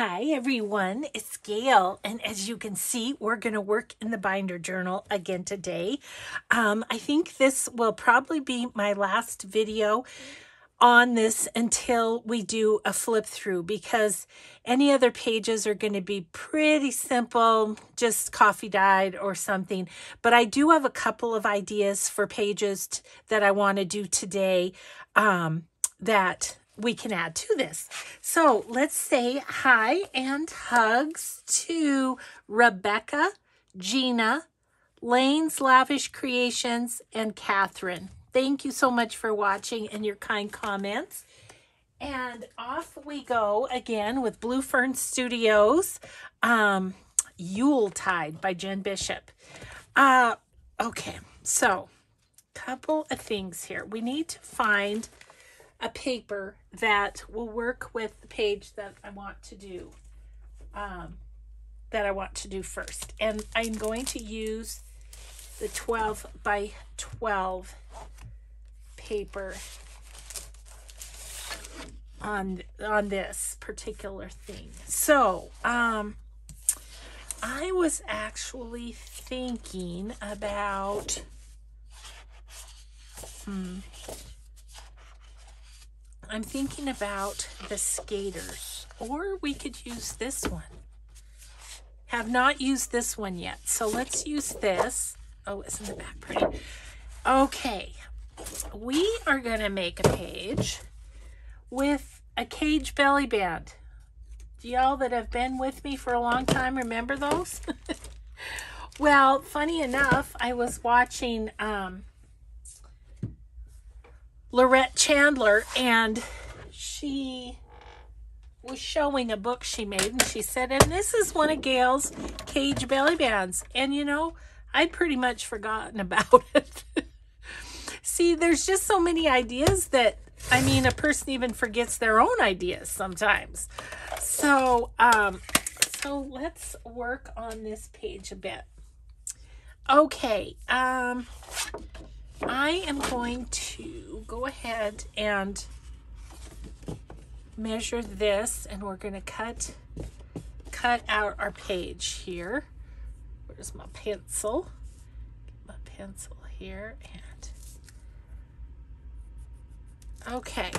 Hi everyone, it's Gail, and as you can see, we're going to work in the binder journal again today. I think this will probably be my last video on this until we do a flip through, because any other pages are going to be pretty simple, just coffee dyed or something. But I do have a couple of ideas for pages that I want to do today that we can add to this. So let's say hi and hugs to Rebecca, Gina, Lane's Lavish Creations, and Catherine. Thank you so much for watching and your kind comments. And off we go again with Blue Fern Studios, Yuletide by Jen Bishop. Okay, so couple of things here. We need to find a paper that will work with the page that I want to do, first. And I'm going to use the 12 by 12 paper on this particular thing. So, I was actually thinking about, I'm thinking about the skaters, or we could use this one. Have not used this one yet, so let's use this. Oh, isn't the back pretty? Okay, we are going to make a page with a cage belly band. Do y'all that have been with me for a long time remember those? Well, funny enough, I was watching Lorette Chandler, and she was showing a book she made, and she said, and this is one of Gail's cage belly bands. And you know, I'd pretty much forgotten about it. See, there's just so many ideas that, I mean, a person even forgets their own ideas sometimes. So, so let's work on this page a bit. Okay, I am going to go ahead and measure this, and we're going to cut out our page here. Where's my pencil? Get my pencil here, and okay.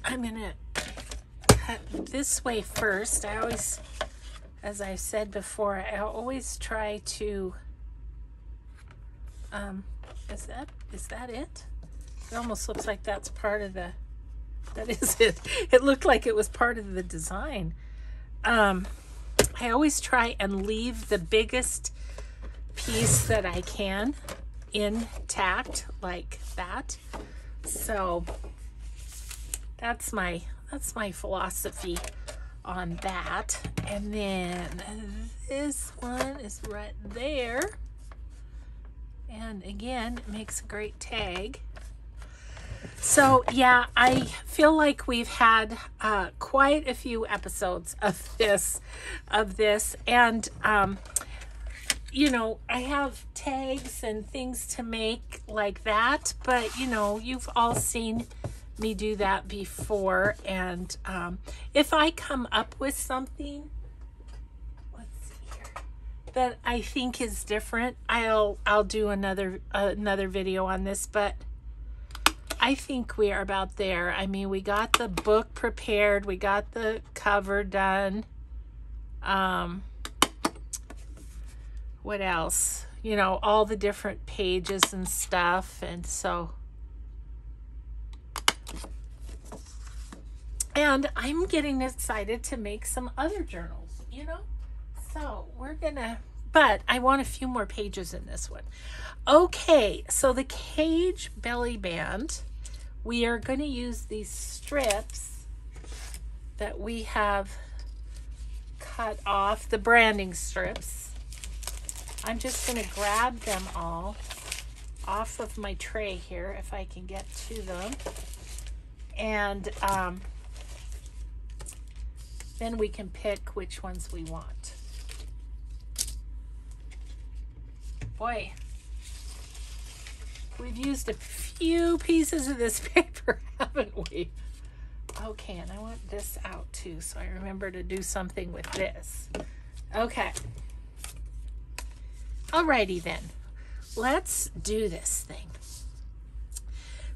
I'm going to cut this way first. I always, as I've said before, I always try to, is that it? It almost looks like that's part of the, that is it. It looked like it was part of the design. I always try and leave the biggest piece that I can intact like that. So that's my philosophy on that. And then this one is right there, and again, it makes a great tag. So yeah, I feel like we've had quite a few episodes of this, and you know, I have tags and things to make like that, but you know, you've all seen me do that before. And if I come up with something, let's see here, that I think is different, I'll do another video on this. But I think we are about there. I mean, we got the book prepared, we got the cover done. What else? You know, all the different pages and stuff. And so, and I'm getting excited to make some other journals, you know? So we're gonna, but I want a few more pages in this one. Okay, so the cage belly band, we are going to use these strips that we have cut off, the branding strips. I'm just going to grab them all off of my tray here, if I can get to them. And then we can pick which ones we want. Boy, we've used a few pieces of this paper, haven't we? Okay, and I want this out too, so I remember to do something with this. Okay. Alrighty then. Let's do this thing.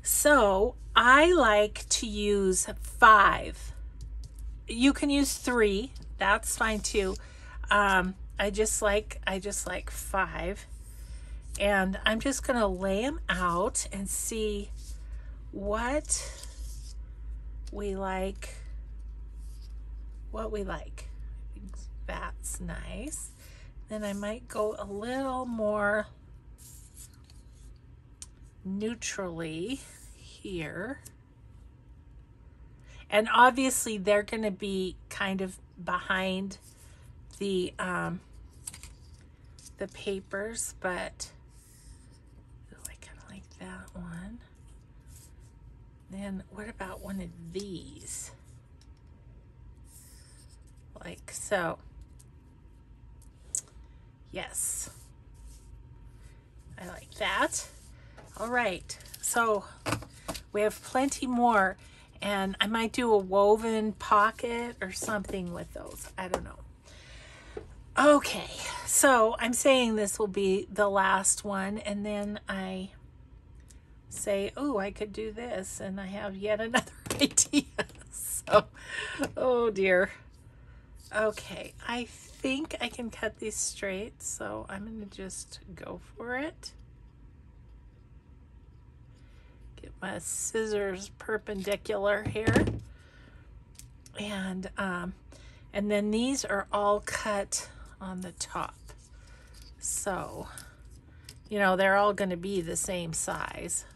So I like to use 5. You can use 3. That's fine too. I just like 5. And I'm just going to lay them out and see what we like. That's nice. Then I might go a little more neutrally here. And obviously they're going to be kind of behind the papers, but I kind of like that one. Then what about one of these? Like so. Yes. I like that. All right. So we have plenty more, and I might do a woven pocket or something with those. I don't know. Okay. So I'm saying this will be the last one, and then I say, oh, I could do this, and I have yet another idea. So, oh dear. Okay, I think I can cut these straight, so I'm going to just go for it. Get my scissors perpendicular here. And then these are all cut on the top. So, you know, they're all going to be the same size.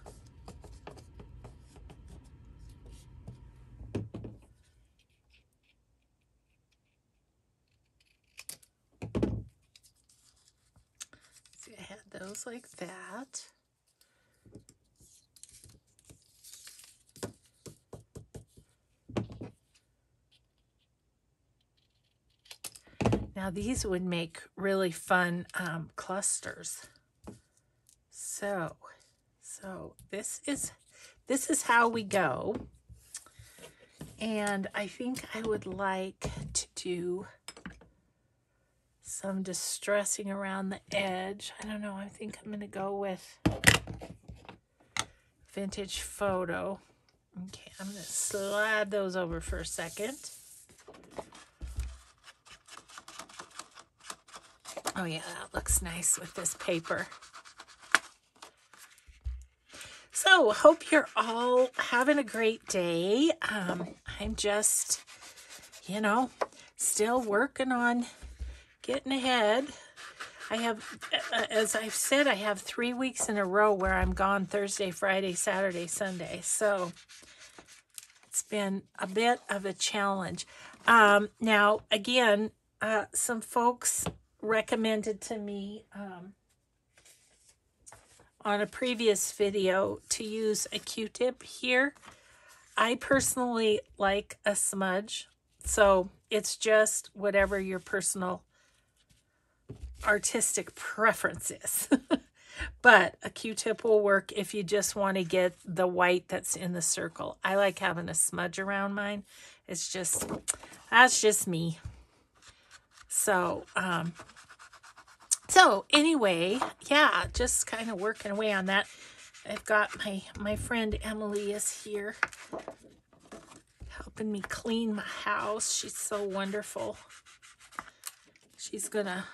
See, I had those like that. Now these would make really fun clusters. So this is how we go. And I think I would like to do some distressing around the edge. I don't know, I think I'm gonna go with vintage photo. Okay, I'm gonna slide those over for a second. Oh yeah, that looks nice with this paper. So, hope you're all having a great day. I'm just, you know, still working on getting ahead. I have, as I've said, I have 3 weeks in a row where I'm gone Thursday, Friday, Saturday, Sunday. So, it's been a bit of a challenge. Now, again, some folks recommended to me on a previous video to use a Q-tip here. I personally like a smudge, so it's just whatever your personal artistic preference is. But a Q-tip will work if you just want to get the white that's in the circle. I like having a smudge around mine. It's just, that's just me. So, so anyway, yeah, just kind of working away on that. I've got my friend Emily is here helping me clean my house. She's so wonderful. She's gonna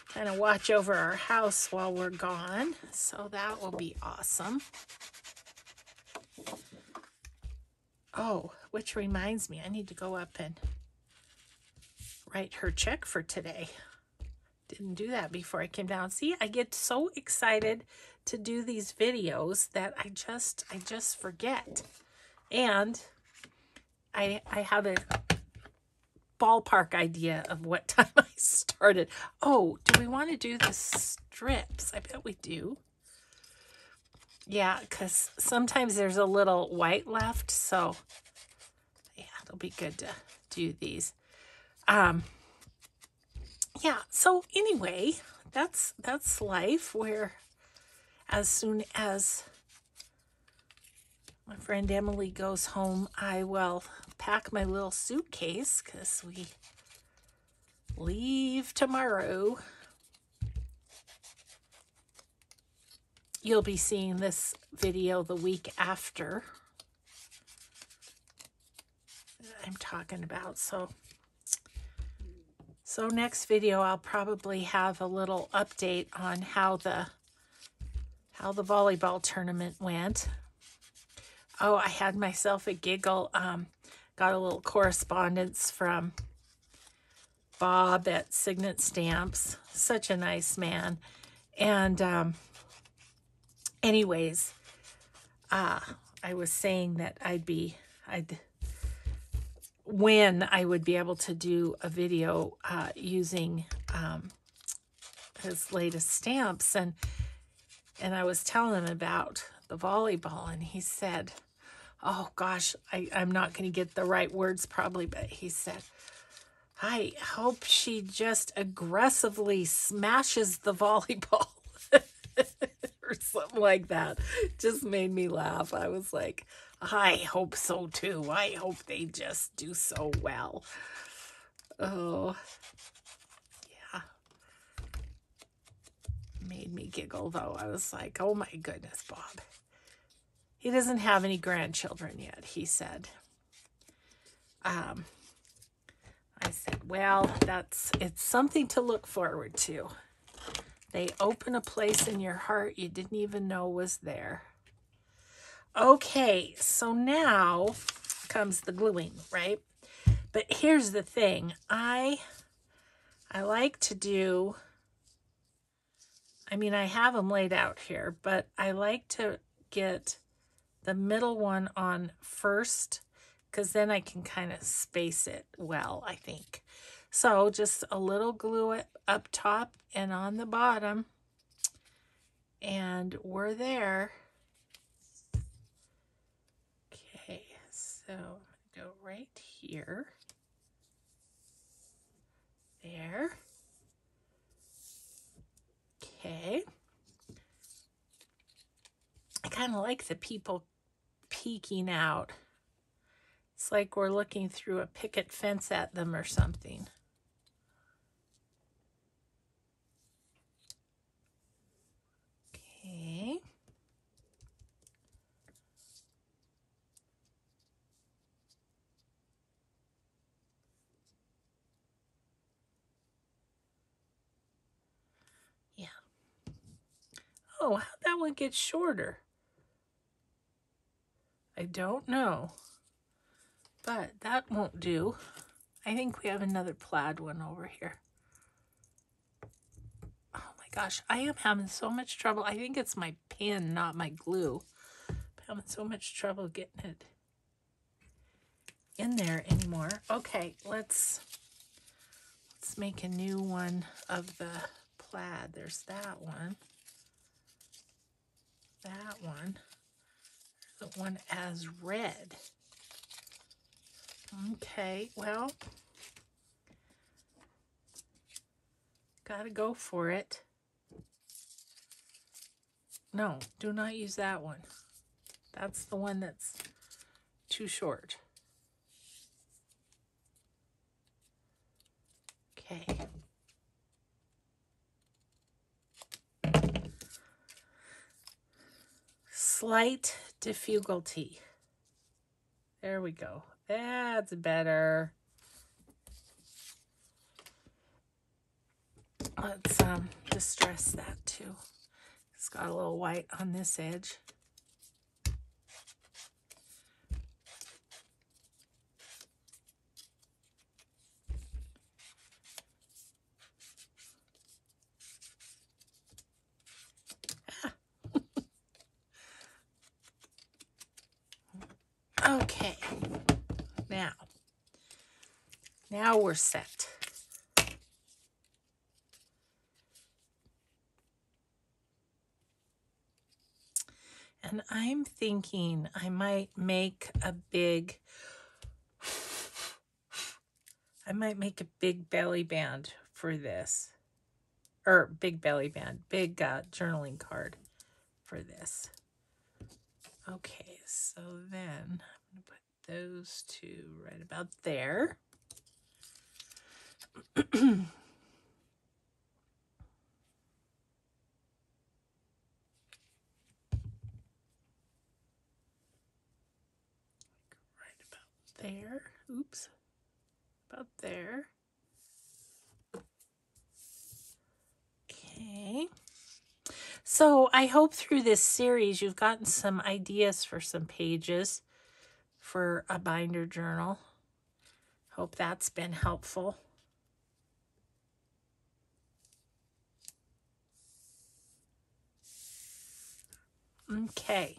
kind of watch over our house while we're gone. So that will be awesome. Oh, which reminds me, I need to go up and write her check for today. Didn't do that before I came down. See, I get so excited to do these videos that I just forget. And I have a ballpark idea of what time I started. Oh, do we want to do the strips? I bet we do. Yeah, because sometimes there's a little white left, so yeah, it'll be good to do these. Yeah, so anyway, that's life, where as soon as my friend Emily goes home, I will pack my little suitcase because we leave tomorrow. You'll be seeing this video the week after I'm talking about. So next video I'll probably have a little update on how the volleyball tournament went. Oh, I had myself a giggle. Got a little correspondence from Bob at Signet Stamps. Such a nice man. And anyways, I was saying that when I would be able to do a video using his latest stamps, and I was telling him about the volleyball, and he said, oh gosh, I'm not going to get the right words probably, but he said, I hope she just aggressively smashes the volleyball or something like that. Just made me laugh. I was like, I hope so too. I hope they just do so well. Oh, yeah. Made me giggle though. I was like, oh my goodness, Bob. He doesn't have any grandchildren yet, he said. I said, well, it's something to look forward to. They open a place in your heart you didn't even know was there. Okay, so now comes the gluing, right? But here's the thing. I like to do, I mean, I have them laid out here, but I like to get the middle one on first, because then I can kind of space it well, I think. So just a little glue up top and on the bottom, and we're there. Okay, so I'm going to go right here. There. Okay. I kind of like the people peeking out. It's like we're looking through a picket fence at them or something. Okay. Yeah. Oh, how'd that one get shorter? I don't know. But that won't do. I think we have another plaid one over here. Oh my gosh, I am having so much trouble. I think it's my pen, not my glue. I'm having so much trouble getting it in there anymore. Okay, let's make a new one of the plaid. There's that one. That one. The one as red. Okay, well, gotta go for it. No, do not use that one. That's the one that's too short. Okay. Slight difficulty. There we go. That's better. Let's distress that too. It's got a little white on this edge. Okay, now we're set. And I'm thinking I might make a big belly band for this. Or big belly band, big journaling card for this. Okay, So then I'm going to put those two right about there. Right about there. Oops. About there. Okay. So I hope through this series you've gotten some ideas for some pages for a binder journal. Hope that's been helpful. Okay.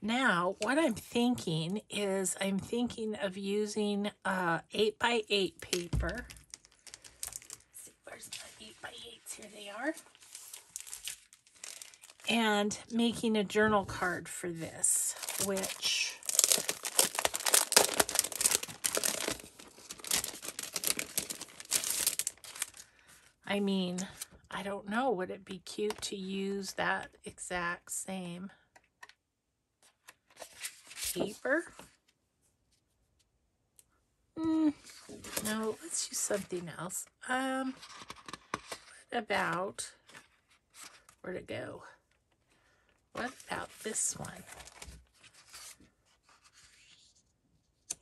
Now, what I'm thinking is I'm thinking of using 8x8 paper. Let's see, where's my 8x8s? Here they are. And making a journal card for this, which I mean, I don't know. Would it be cute to use that exact same paper? No, let's use something else. What about, where'd it go? What about this one?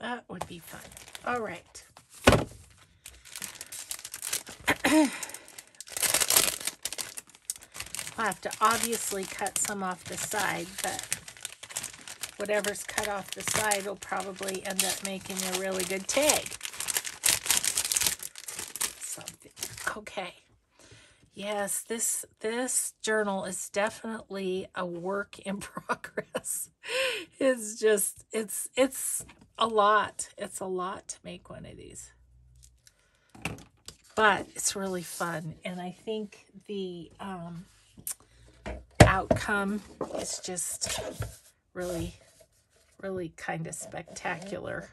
That would be fun. All right. I'll have to obviously cut some off the side, but whatever's cut off the side will probably end up making a really good tag. Something. Okay. Yes, this journal is definitely a work in progress. It's just, it's a lot. It's a lot to make one of these. But it's really fun. And I think the outcome is just really, really kind of spectacular.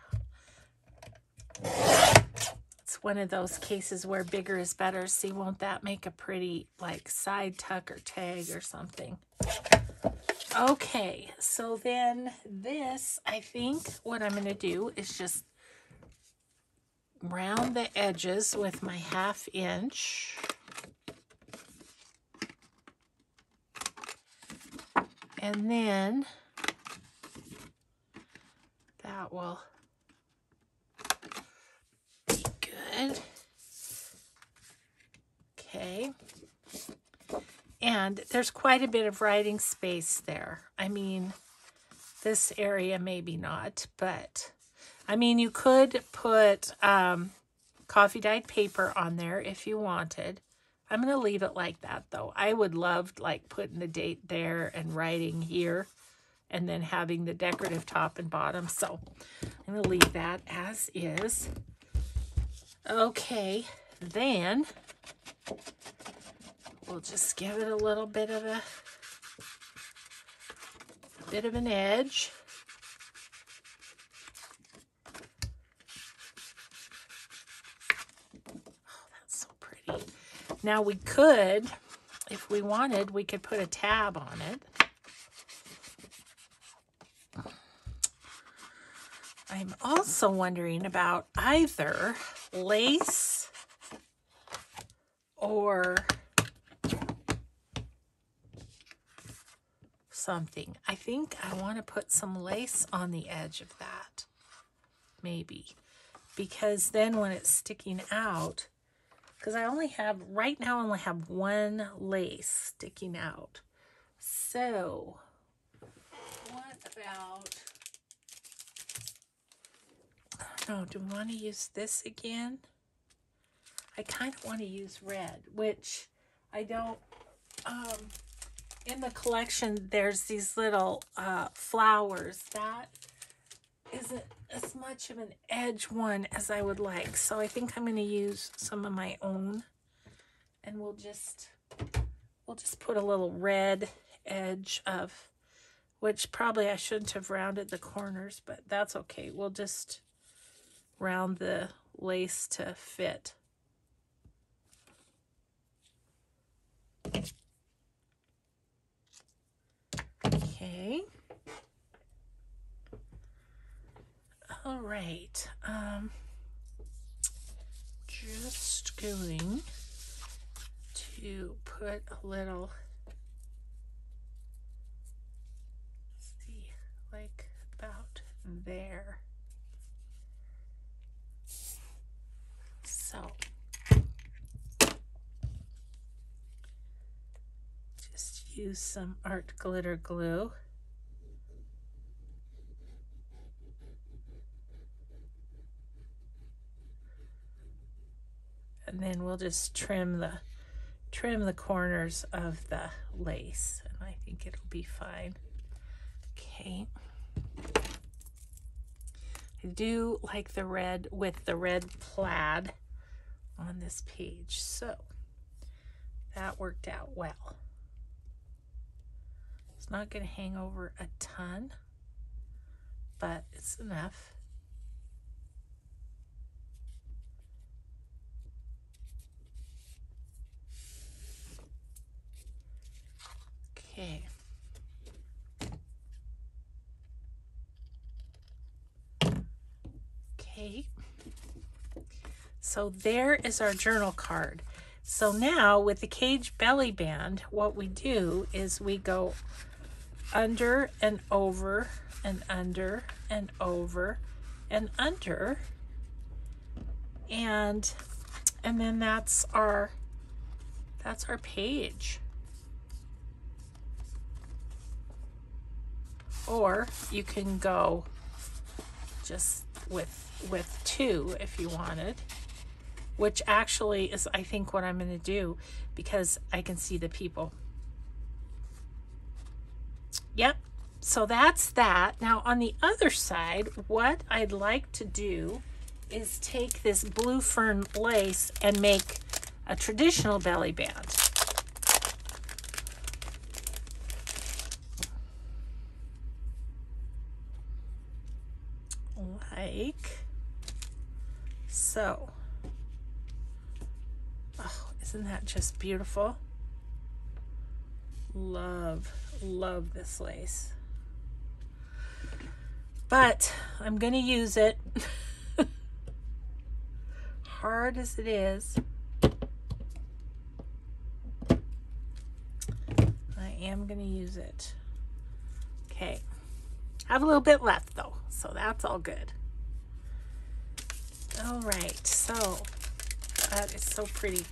It's one of those cases where bigger is better. See, won't that make a pretty like side tuck or tag or something? Okay, so then this, I think what I'm going to do is just round the edges with my 1/2 inch. And then that will be good. Okay. And there's quite a bit of writing space there. I mean, this area maybe not, but I mean, you could put coffee dyed paper on there if you wanted. I'm going to leave it like that, though. I would love like putting the date there and writing here and then having the decorative top and bottom. So I'm going to leave that as is. Okay, then we'll just give it a little bit of an edge. Oh, that's so pretty. Now we could, if we wanted, we could put a tab on it. I'm also wondering about either lace or something. I think I want to put some lace on the edge of that, maybe, because then when it's sticking out, because I only have, right now I only have one lace sticking out. So what about, I don't know, do we want to use this again? I kind of want to use red, which I don't, in the collection, there's these little flowers. That isn't as much of an edge one as I would like. So I think I'm going to use some of my own. And we'll just put a little red edge of, which probably I shouldn't have rounded the corners, but that's okay. We'll just round the lace to fit. Okay. All right. Just going to put a little, see, like about there. So just use some art glitter glue. And then we'll just trim the corners of the lace, and I think it'll be fine. Okay. I do like the red with the red plaid on this page, so that worked out well. It's not going to hang over a ton, but it's enough. Okay. Okay. So there is our journal card. So now with the cage belly band, what we do is we go under and over and under and over and under, and then that's our page. Or you can go just with two if you wanted, which actually is, I think, what I'm going to do, because I can see the people. Yep, so that's that. Now on the other side, what I'd like to do is take this blue fern lace and make a traditional belly band. Like so. Oh, isn't that just beautiful? Love this lace. But I'm going to use it, hard as it is. I am going to use it. Okay. I have a little bit left though, so that's all good. All right, so that is so pretty.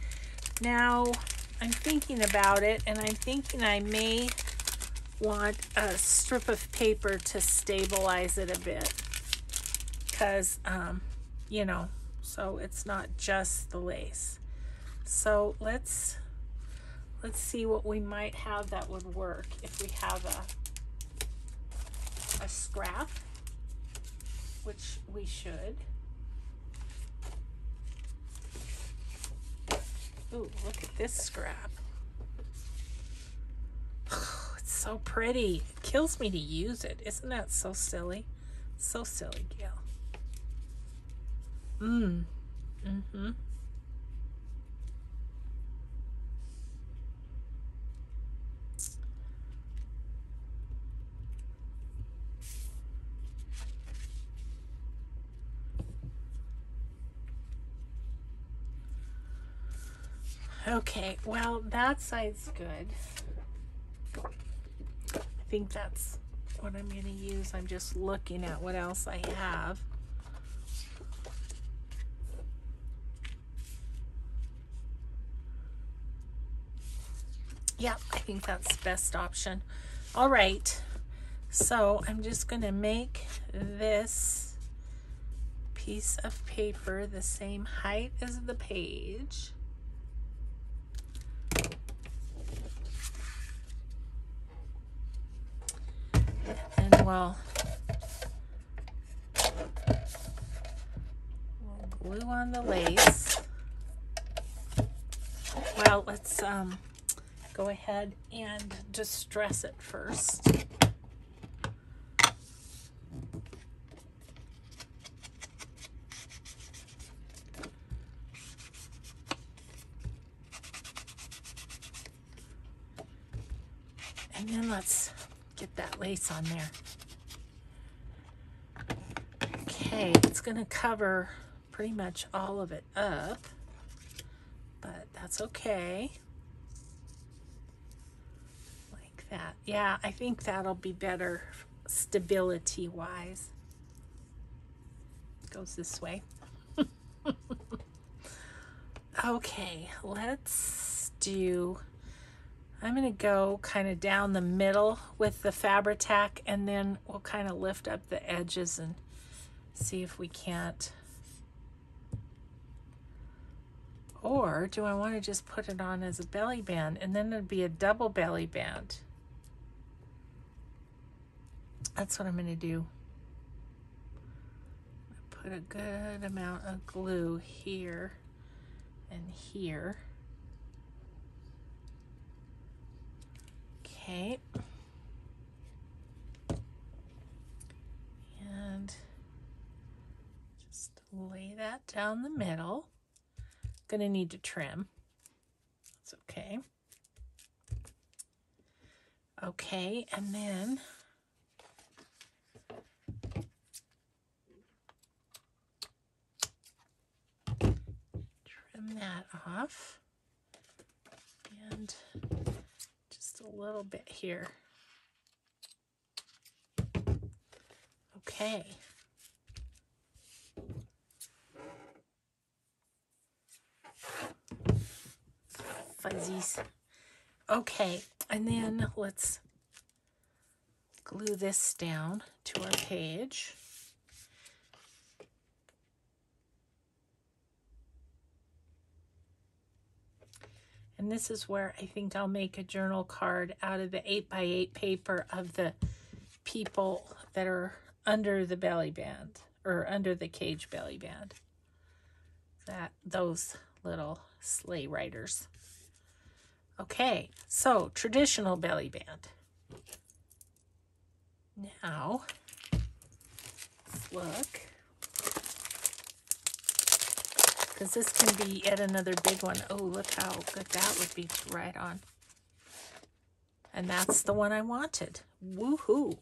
Now I'm thinking about it, and I'm thinking I may want a strip of paper to stabilize it a bit, because you know, so it's not just the lace. So let's see what we might have that would work. If we have a scrap, which we should. Ooh, look at this scrap. Oh, it's so pretty. It kills me to use it. Isn't that so silly? So silly, Gail. Mm-hmm. Okay, well, that side's good. I think that's what I'm going to use. I'm just looking at what else I have. Yeah, I think that's the best option. All right, so I'm just going to make this piece of paper the same height as the page. And we'll glue on the lace. Well, let's go ahead and distress it first. And then let's get that lace on there. Okay. Okay, it's going to cover pretty much all of it up, but that's okay. Like that. Yeah, I think that'll be better stability-wise. Goes this way. Okay, let's do, I'm going to go kind of down the middle with the Fabri-Tac, and then we'll kind of lift up the edges and see if we can't. Or do I want to just put it on as a belly band, and then it'd be a double belly band? That's what I'm going to do. Put a good amount of glue here and here. Okay. And just lay that down the middle. Gonna need to trim. That's okay. Okay, and then trim that off. And just a little bit here. Okay. Fuzzies. Okay, and then let's glue this down to our page. And this is where I think I'll make a journal card out of the 8x8 paper of the people that are under the belly band, or under the cage belly band. Those little sleigh riders. Okay, so traditional belly band. Now, let's look. Because this can be yet another big one. Oh, look how good that would be to write on. And that's the one I wanted. Woohoo!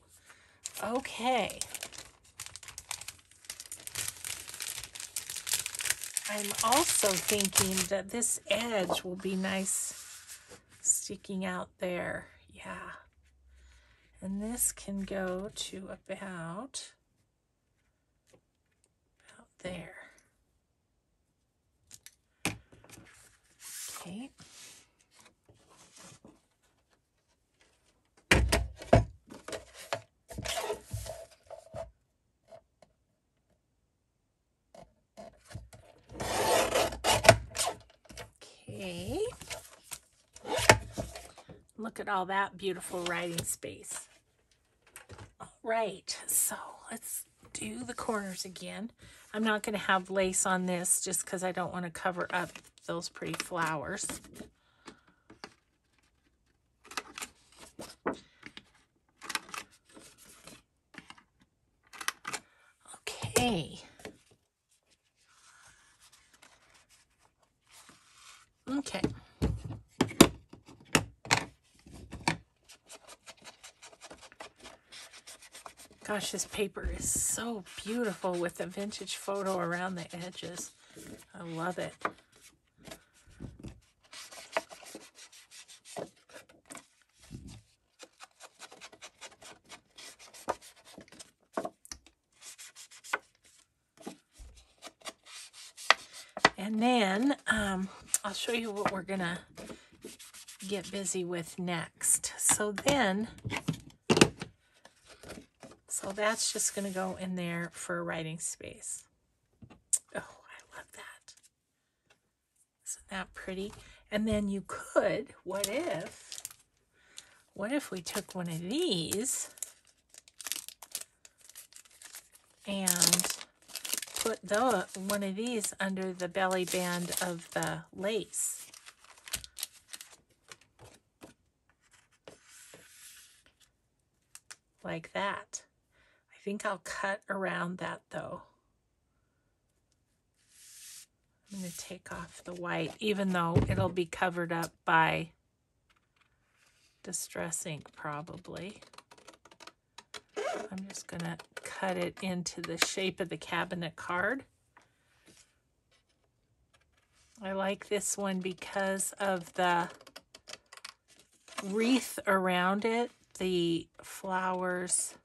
Okay. I'm also thinking that this edge will be nice sticking out there. Yeah. And this can go to about there. Okay. Okay. Look at all that beautiful writing space. All right, so let's do the corners again. I'm not going to have lace on this just because I don't want to cover up those pretty flowers. Okay. Okay. Gosh, this paper is so beautiful with the vintage photo around the edges. I love it. And then I'll show you what we're gonna get busy with next. So that's just gonna go in there for a writing space. Oh, I love that. Isn't that pretty? And then you could, what if we took one of these and put one of these under the belly band of the lace. Like that. I think I'll cut around that though. I'm going to take off the white, even though it'll be covered up by Distress ink probably. I'm just going to cut it into the shape of the cabinet card. I like this one because of the wreath around it. The flowers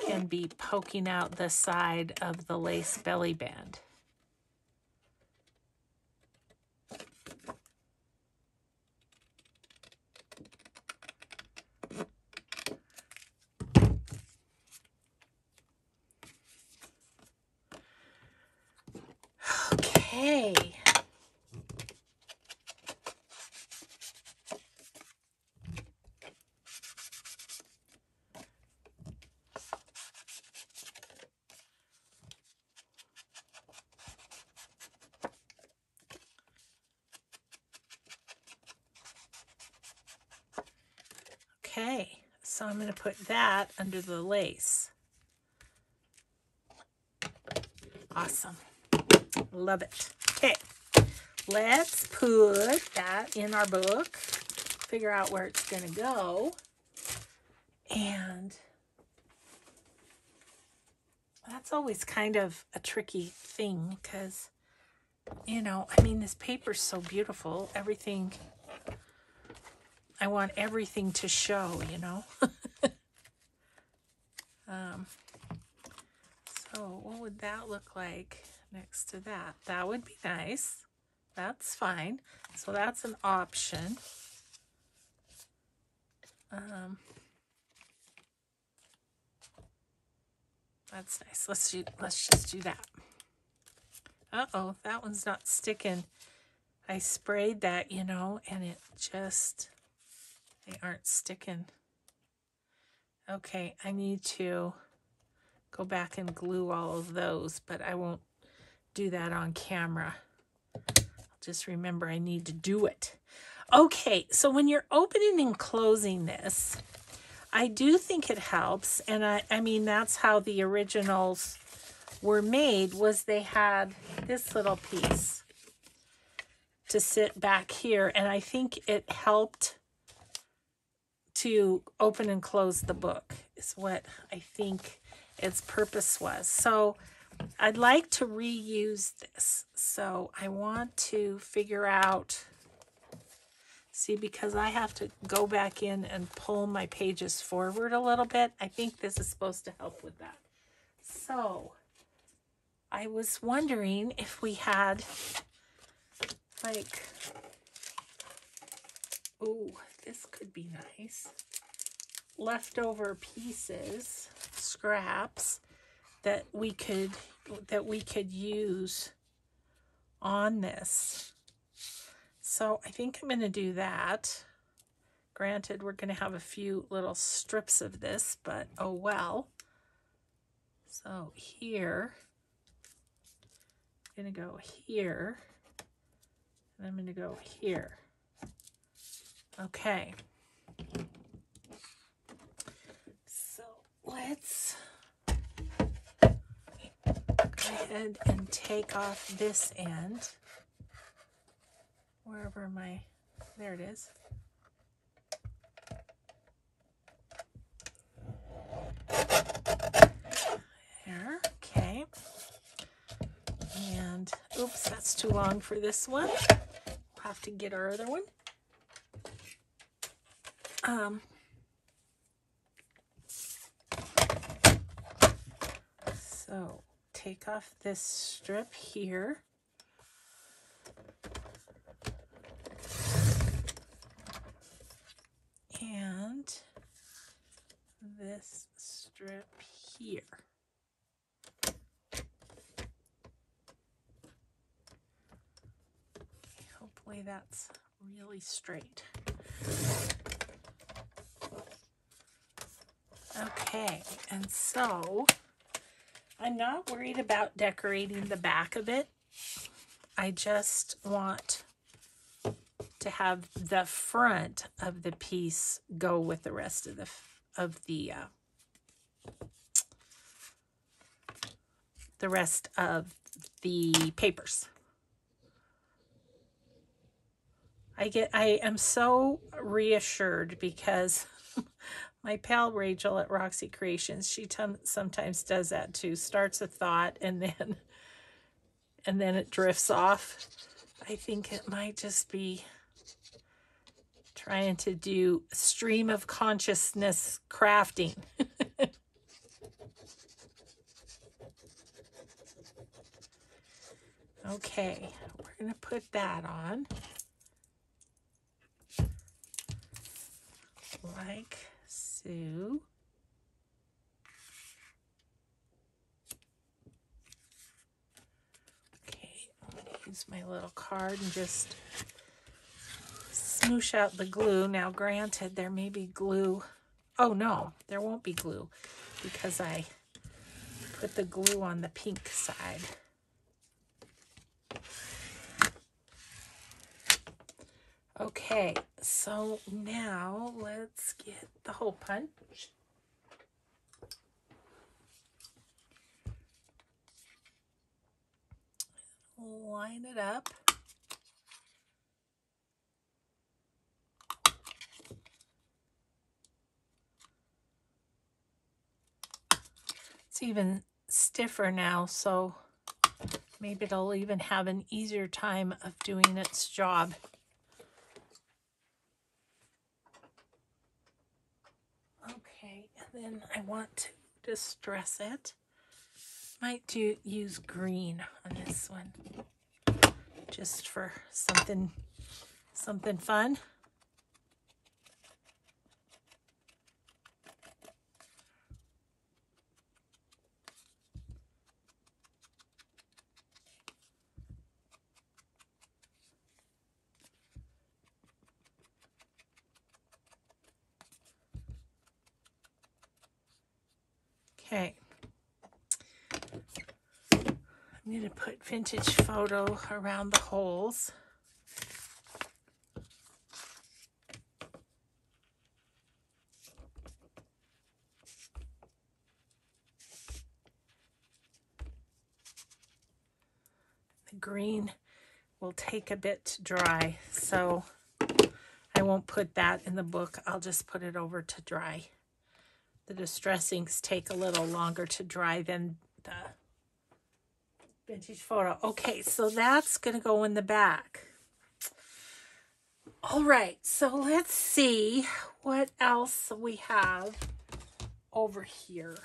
can be poking out the side of the lace belly band. Okay. Okay, so I'm going to put that under the lace. Awesome. Love it. Okay, let's put that in our book, figure out where it's going to go. And that's always kind of a tricky thing because, you know, I mean, this paper's so beautiful. Everything, I want everything to show, you know. So what would that look like next to that? That would be nice. That's fine. So that's an option. That's nice. Let's just do that. Uh-oh, that one's not sticking. I sprayed that, you know, and it just, they aren't sticking. Okay, I need to go back and glue all of those, but I won't do that on camera. I'll just remember I need to do it. Okay, so when you're opening and closing this, I do think it helps, and I mean, that's how the originals were made, was they had this little piece to sit back here, and I think it helped to open and close the book, is what I think its purpose was. So I'd like to reuse this. So I want to figure out, see, because I have to go back in and pull my pages forward a little bit. I think this is supposed to help with that. So I was wondering if we had like, oh, this could be nice. Leftover pieces, scraps that we could use on this. So I think I'm going to do that. Granted, we're going to have a few little strips of this, but oh well. So here, I'm going to go here, and I'm going to go here. Okay. So let's go ahead and take off this end. Wherever my, there it is. There, okay. And, oops, that's too long for this one. We'll have to get our other one. So take off this strip here. And this strip here. Hopefully that's really straight. Okay, and so I'm not worried about decorating the back of it. I just want to have the front of the piece go with the rest of the rest of the papers. I am so reassured because My pal Rachel at Roxy Creations, she sometimes does that too. Starts a thought and then it drifts off. I think it might just be trying to do stream of consciousness crafting. Okay, we're going to put that on. Like so. Okay, I'm going to use my little card and just smoosh out the glue. Now, granted, there may be glue. Oh, no, there won't be glue because I put the glue on the pink side. Okay, so now let's get the hole punch. Line it up. It's even stiffer now, so maybe it'll even have an easier time of doing its job. Okay, and then I want to distress it. Might use green on this one, just for something fun. Okay. I'm going to put vintage photo around the holes. The green will take a bit to dry, so I won't put that in the book. I'll just put it over to dry. The distressings take a little longer to dry than the vintage photo. Okay, so that's going to go in the back. All right, so let's see what else we have over here.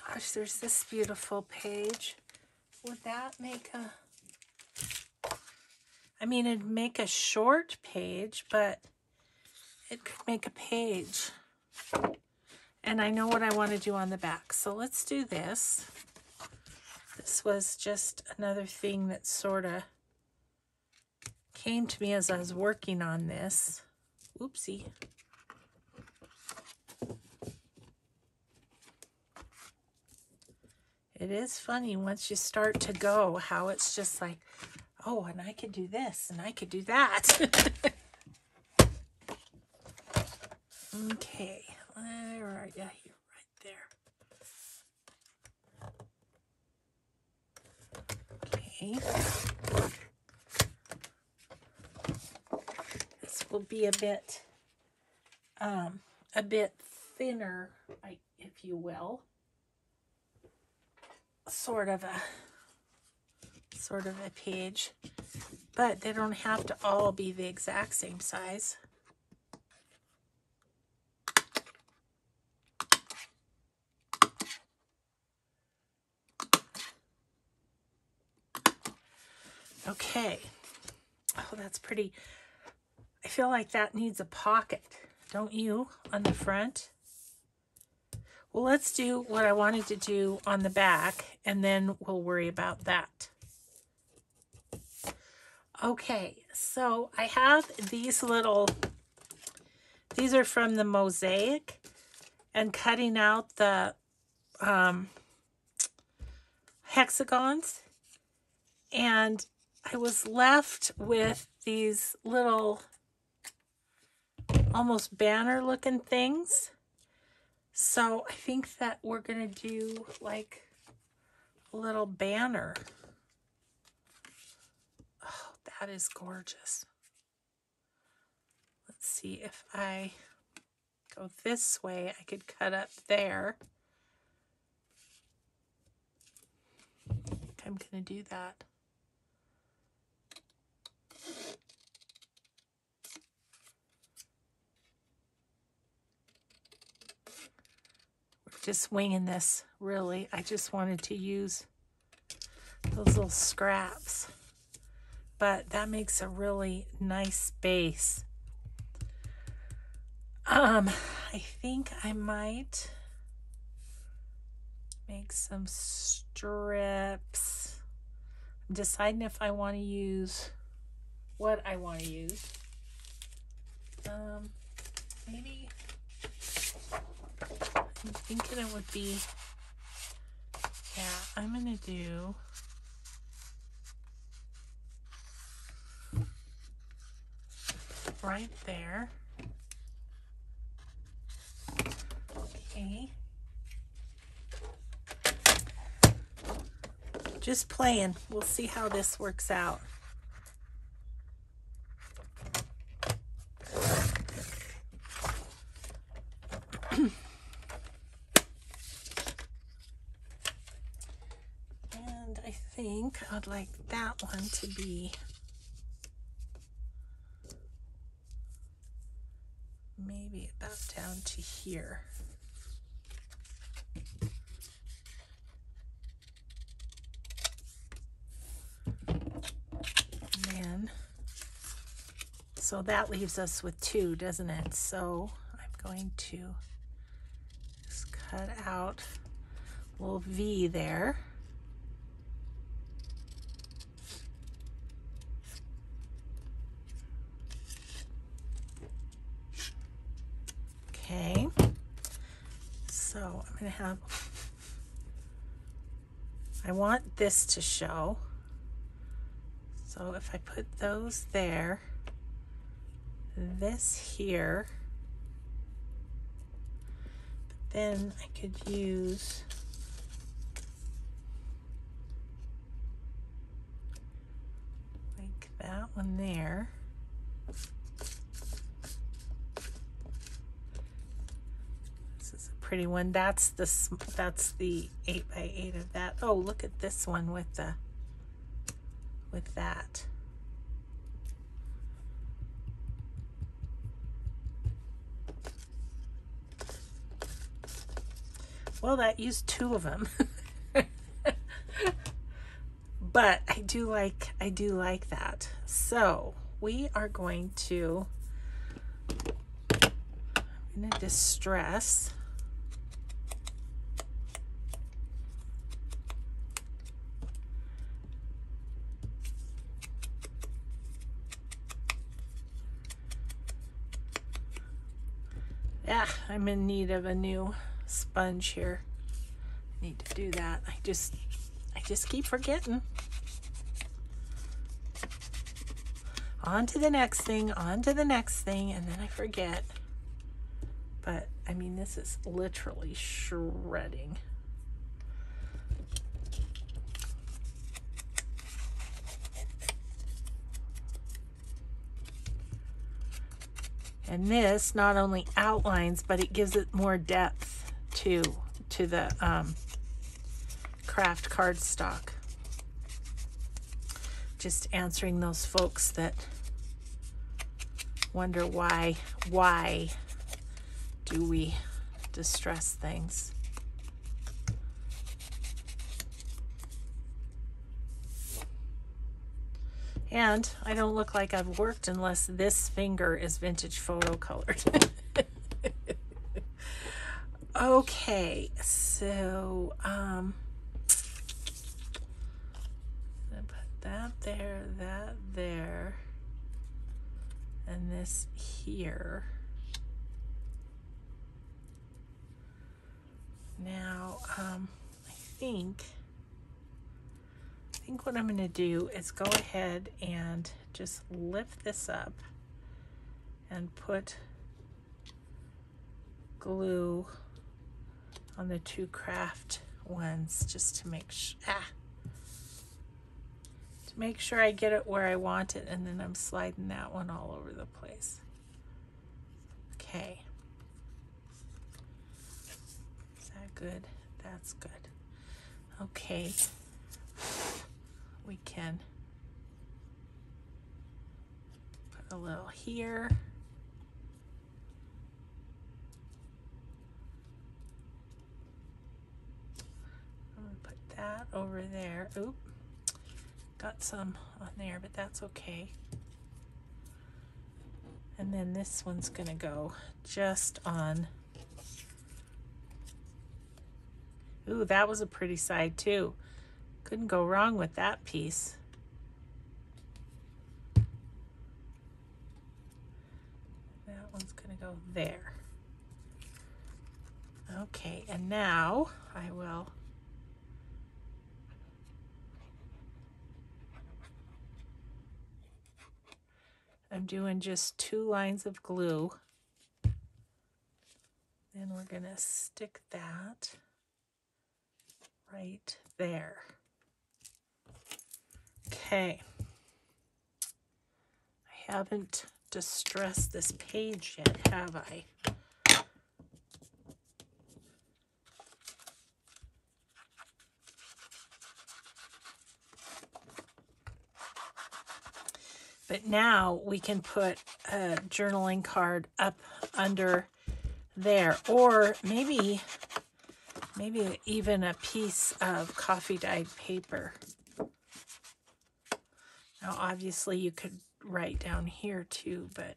Gosh, there's this beautiful page. Would that make it'd make a short page, but it could make a page. And I know what I want to do on the back. So let's do this. This was just another thing that sort of came to me as I was working on this. Oopsie. It is funny once you start to go how it's just like, oh, and I could do this and I could do that. Okay, all right, yeah, you're right there. Okay. This will be a bit thinner, if you will. Sort of a page, but they don't have to all be the exact same size. Okay. Oh, that's pretty. I feel like that needs a pocket, don't you, on the front? Well, let's do what I wanted to do on the back, and then we'll worry about that. Okay, so I have these are from the mosaic, and cutting out the hexagons, and I was left with these little almost banner looking things. So I think that we're going to do like a little banner. Oh, that is gorgeous. Let's see if I go this way, I could cut up there. I think I'm going to do that. We're just winging this, really. I just wanted to use those little scraps. But that makes a really nice base. I think I might make some strips. I'm deciding if I want to use what I want to use. Maybe I'm thinking it would be, yeah, I'm going to do right there. Okay. Just playing. We'll see how this works out. And I think I'd like that one to be maybe about down to here. And so that leaves us with 2, doesn't it? So I'm going to just cut out a little V there. Okay, so I'm going to have, I want this to show. So if I put those there, this here, but then I could use like that one there. Pretty one. That's the 8x8 of that. Oh, look at this one with that. Well, that used 2 of them. But I do like that. So we are going to, I'm going to distress. Yeah, I'm in need of a new sponge here. I need to do that. I just keep forgetting. On to the next thing, and then I forget. But I mean, this is literally shredding. And this not only outlines, but it gives it more depth to the craft cardstock. Just answering those folks that wonder why do we distress things. And I don't look like I've worked unless this finger is vintage photo colored. Okay, so I'm gonna put that there, and this here. Now, I think what I'm going to do is go ahead and just lift this up and put glue on the 2 craft ones just to make sure I get it where I want it, and then I'm sliding that one all over the place. Okay. Is that good? That's good. Okay. We can put a little here. I'm going to put that over there. Oop. Got some on there, but that's okay. And then this one's going to go just on. Ooh, that was a pretty side too. Couldn't go wrong with that piece. That one's going to go there. Okay, and now I will I'm doing just 2 lines of glue. Then we're going to stick that right there. Okay. I haven't distressed this page yet, have I? But now we can put a journaling card up under there, or maybe even a piece of coffee dyed paper. Now obviously you could write down here too, but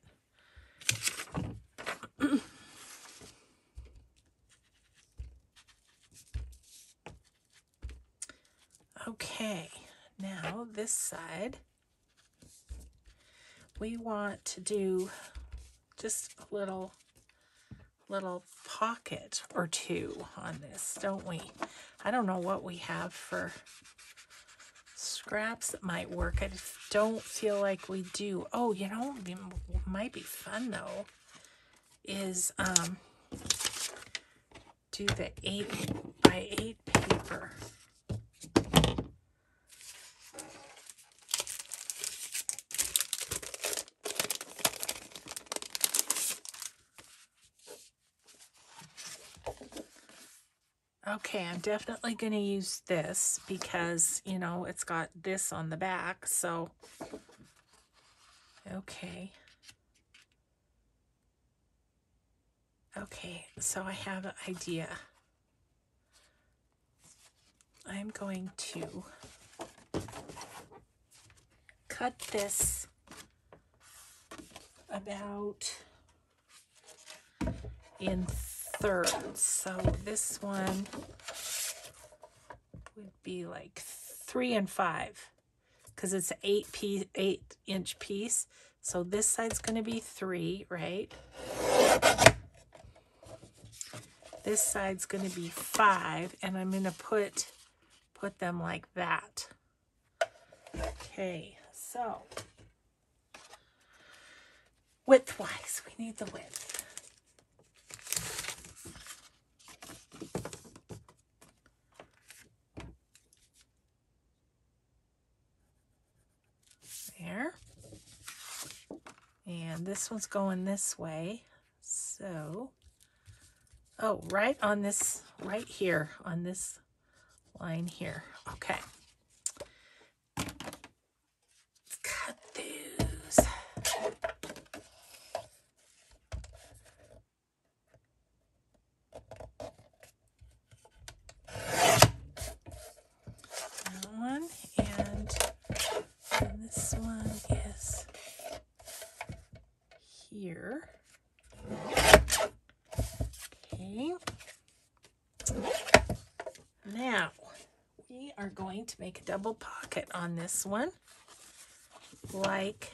okay, now this side we want to do just a little pocket or two on this, don't we? I don't know what we have for scraps that might work. I don't feel like we do. Oh, you know, it might be fun though, is do the 8x8 paper. Okay, I'm definitely going to use this because, you know, it's got this on the back, so, okay. Okay, so I have an idea. I'm going to cut this about in thirds. So this one would be like 3 and 5 because it's an 8-inch piece. So this side's going to be 3, right? This side's going to be 5, and I'm going to put them like that. Okay, so width-wise, we need the width. There. And this one's going this way. So, oh, right on this, right here, on this line here. Okay. Let's cut those. That one, and this one is here. Okay. Now, we are going to make a double pocket on this one. Like,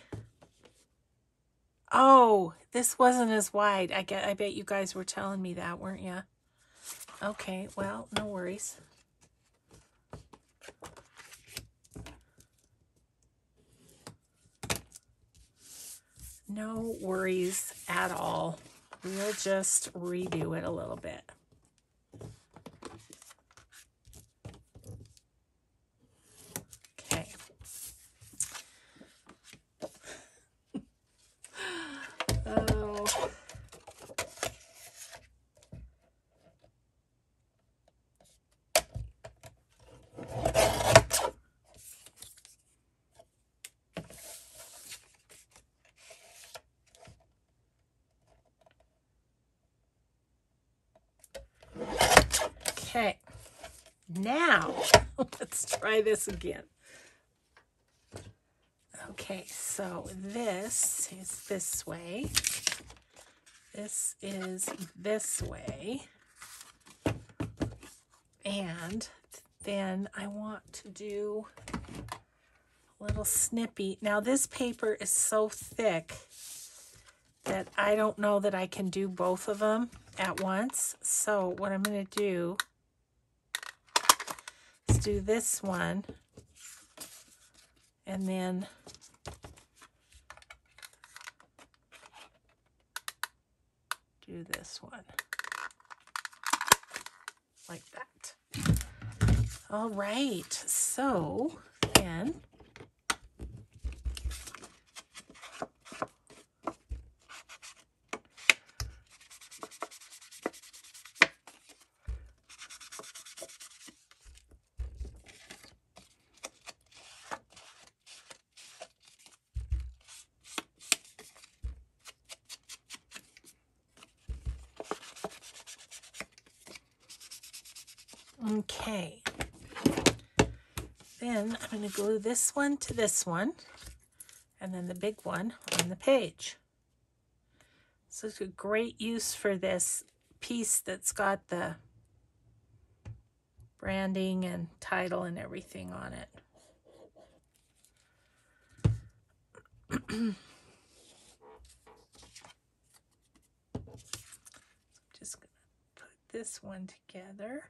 oh, this wasn't as wide. I bet you guys were telling me that, weren't you? Okay, well, no worries. No worries at all. We'll just redo it a little bit. Okay. Oh. Now, let's try this again. Okay, so this is this way. This is this way. And then I want to do a little snippy. Now this paper is so thick that I don't know that I can do both of them at once. So what I'm going to do is do this one and then do this one like that. All right, so then okay. Then I'm going to glue this one to this one, and then the big one on the page. So it's a great use for this piece that's got the branding and title and everything on it. Just going to put this one together.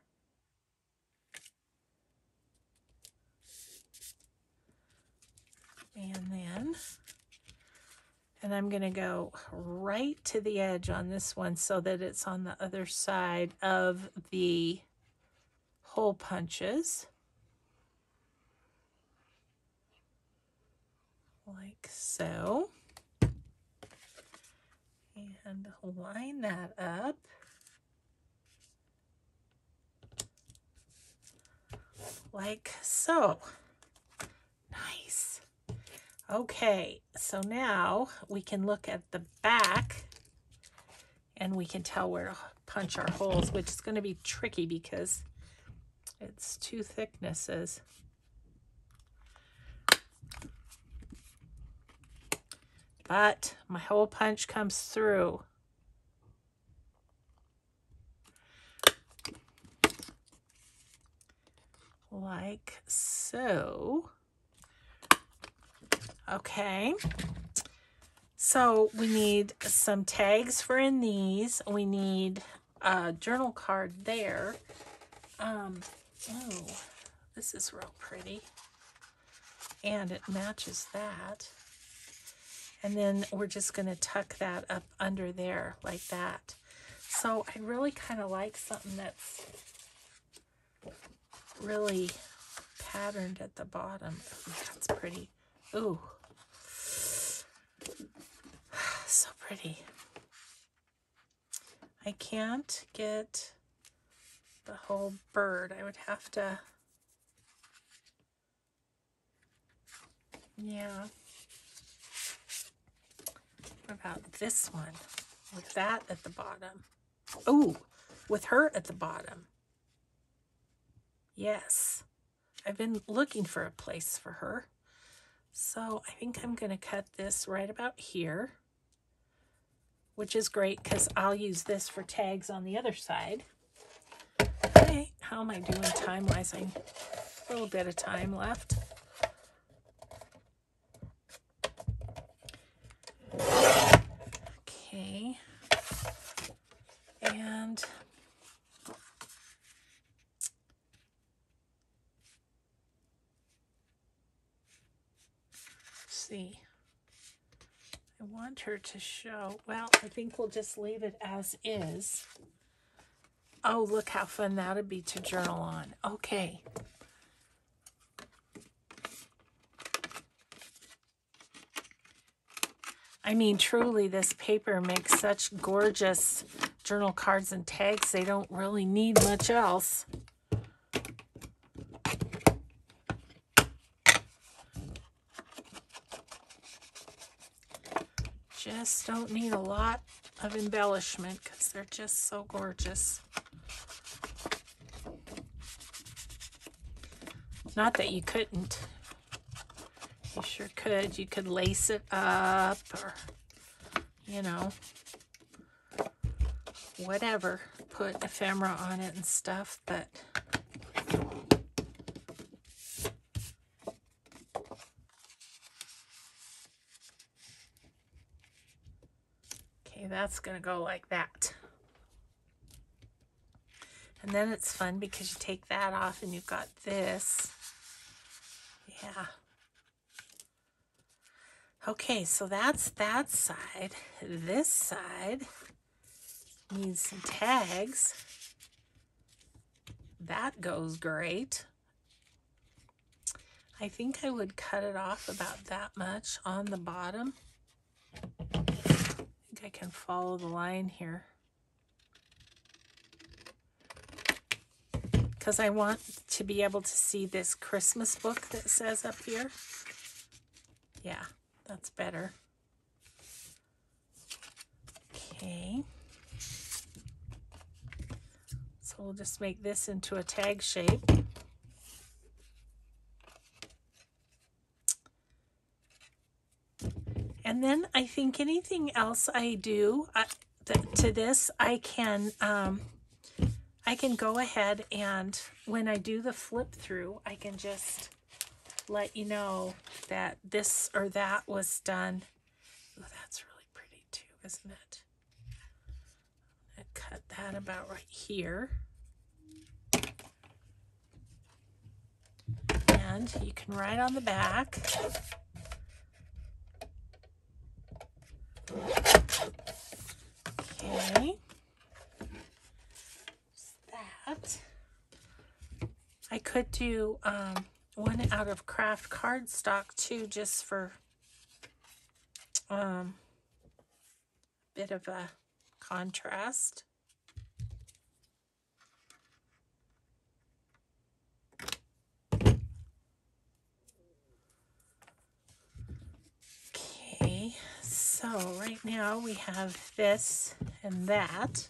And I'm going to go right to the edge on this one so that it's on the other side of the hole punches. Like so. And line that up. Like so. Nice. Okay, so now we can look at the back and we can tell where to punch our holes, which is going to be tricky because it's two thicknesses. But my hole punch comes through. Like so. Okay, so we need some tags for in these. We need a journal card there. Oh, this is real pretty. And it matches that. And then we're just going to tuck that up under there like that. So I really kind of like something that's really patterned at the bottom. Ooh, that's pretty. Ooh. So pretty. I can't get the whole bird. I would have to, yeah. What about this one? With that at the bottom. Ooh, with her at the bottom. Yes. I've been looking for a place for her. So I think I'm going to cut this right about here, which is great because I'll use this for tags on the other side. Okay, how am I doing time-wise? I have a little bit of time left. Okay, and see. I want her to show, well, I think we'll just leave it as is. Oh, look how fun that would be to journal on. Okay. I mean, truly, this paper makes such gorgeous journal cards and tags. They don't really need much else. Just don't need a lot of embellishment because they're just so gorgeous. Not that you couldn't. You sure could. You could lace it up or, you know, whatever. Put ephemera on it and stuff, but okay, that's going to go like that. And then it's fun because you take that off and you've got this. Yeah. Okay, so that's that side. This side needs some tags. That goes great. I think I would cut it off about that much on the bottom. I think I can follow the line here. Because I want to be able to see this Christmas book that says up here. Yeah, that's better. Okay. So we'll just make this into a tag shape. And then I think anything else I do to this, I can go ahead and when I do the flip through, I can just let you know that this or that was done. Oh, that's really pretty too, isn't it? I'm gonna cut that about right here. And you can write on the back. Okay. That. I could do one out of craft cardstock too, just for a bit of a contrast. Okay, so right now we have this and that.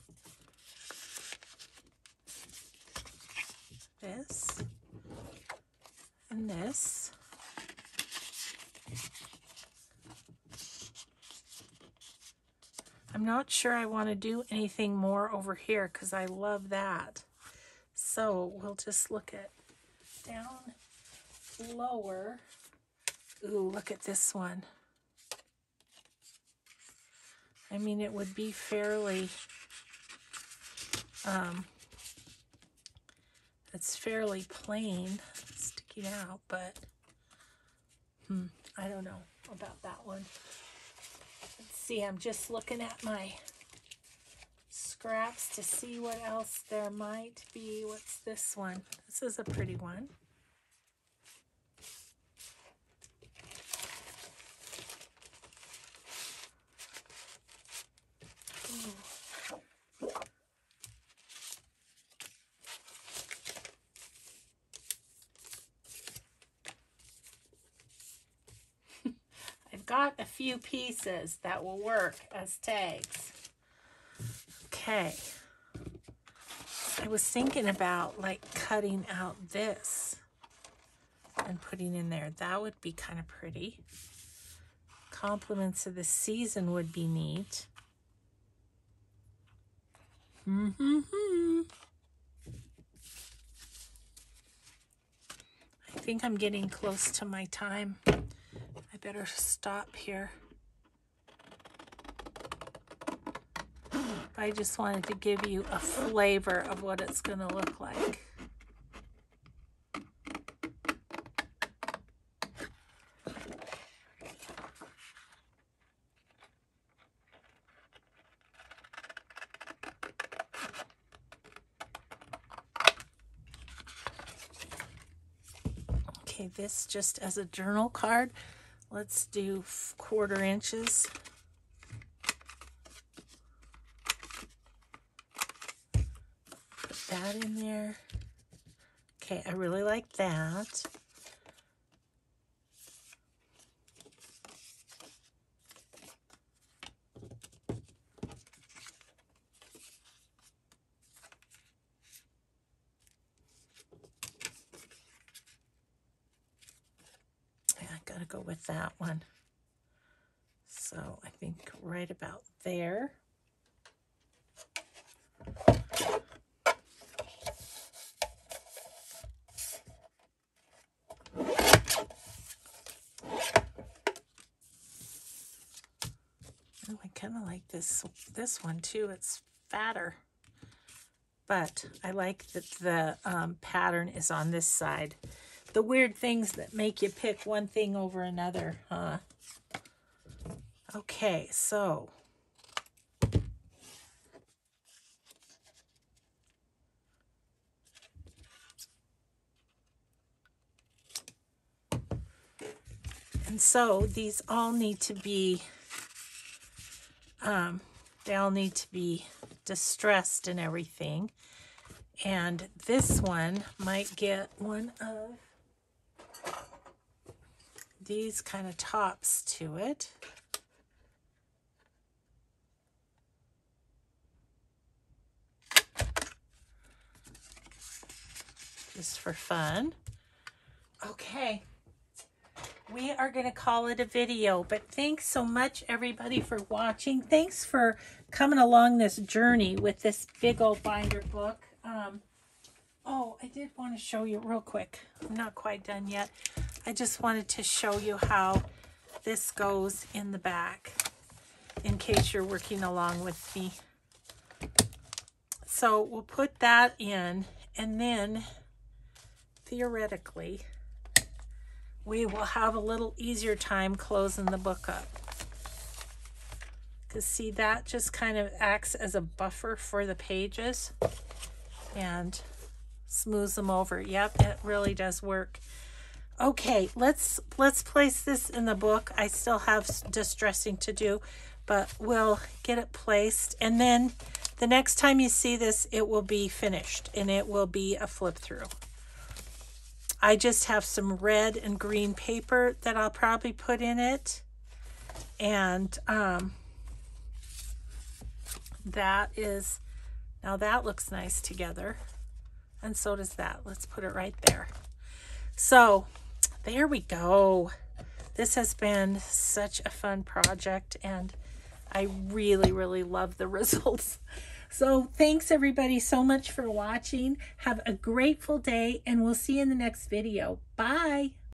This and this. I'm not sure I want to do anything more over here because I love that. So we'll just look at down lower. Ooh, look at this one. I mean, it would be fairly, it's fairly plain, sticking out, but I don't know about that one. Let's see, I'm just looking at my scraps to see what else there might be. What's this one? This is a pretty one. Got a few pieces that will work as tags. Okay. I was thinking about like cutting out this and putting in there. That would be kind of pretty. Compliments of the season would be neat. I think I'm getting close to my time. I better stop here. I just wanted to give you a flavor of what it's going to look like. Okay, this just as a journal card. Let's do 1/4 inches. Put that in there. Okay, I really like that. I gotta go with that one. So I think right about there. Oh, I kind of like this one too. It's fatter, but I like that the pattern is on this side. The weird things that make you pick one thing over another, huh? Okay, so these all need to be they all need to be distressed and everything. And this one might get one of these kind of tops to it. Just for fun. Okay. We are going to call it a video, but thanks so much everybody for watching. Thanks for coming along this journey with this big old binder book. Oh, I did want to show you real quick. I'm not quite done yet. I just wanted to show you how this goes in the back in case you're working along with me. So we'll put that in, and then theoretically we will have a little easier time closing the book up. Because see, that just kind of acts as a buffer for the pages and smooths them over. Yep, it really does work. Okay, let's place this in the book. I still have distressing to do, but we'll get it placed. And then the next time you see this, it will be finished and it will be a flip through. I just have some red and green paper that I'll probably put in it. And that is, now that looks nice together. And so does that. Let's put it right there. So there we go. This has been such a fun project and I really, really love the results. So thanks everybody so much for watching. Have a grateful day and we'll see you in the next video. Bye.